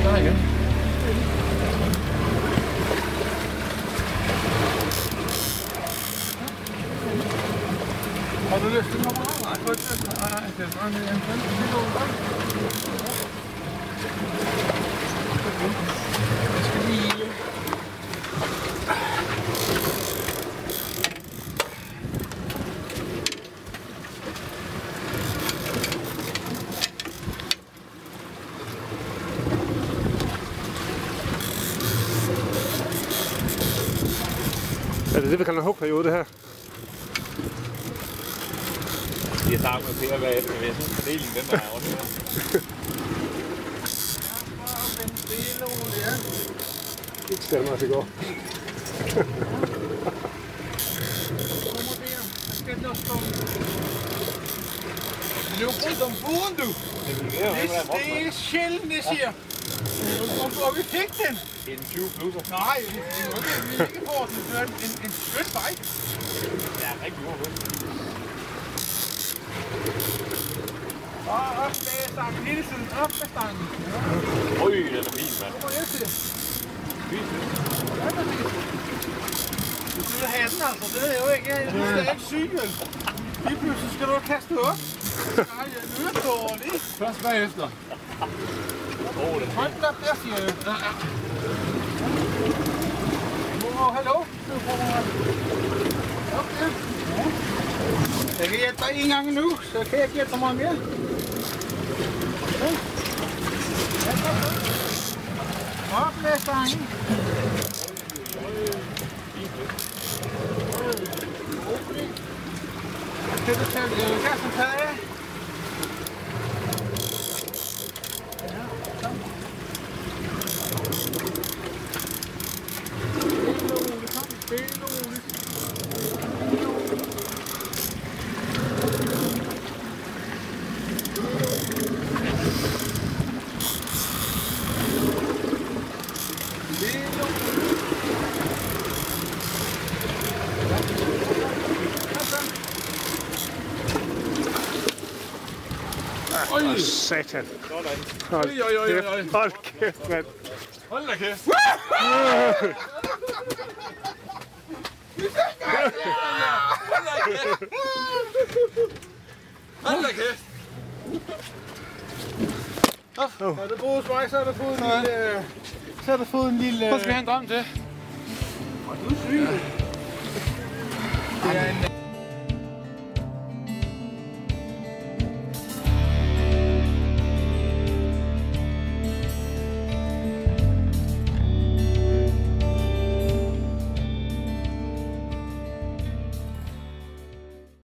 der igen. Har du lyst til nummer? Nej, det er bare en 15 kilo. Jeg skal lige... Er det det, vi kalder en hugperiode, det her? Jeg starter med Per hvad efter, men jeg synes, fordelingen den er ordentlig her. Ikke skal mig, det går. Løb rundt om foden, du! Det er sjældent, det siger. Hvor vi fik den? En 20 plusser. Nej, vi ikke får den. Det er en skønt vej. Det er rigtig god hund. Og op med stangen hele tiden. Op med stangen. Øj, den er fin, mand. Hvor er det? Fint. Ja, præcis. Du skal have den, altså. Det er jo ikke. Jeg synes, det er ikke syg, vel? Lige pludselig skal du kaste op. Nej, jeg lyder dårligt. Først bagefter. Hold den op der, siger jeg. Hallo? Okay. Jeg kan hjælpe dig en gang nu, så kan jeg ikke hjælpe dig meget mere. Op med stangen. Kan du tage kassen taget af? Oj, satan. Hold kæft, mand. Hold da kæft. Hold da kæft. Når du bor hos mig, så har du fået en lille... Hvad skal vi have en drøm til? Du er syg. Det er en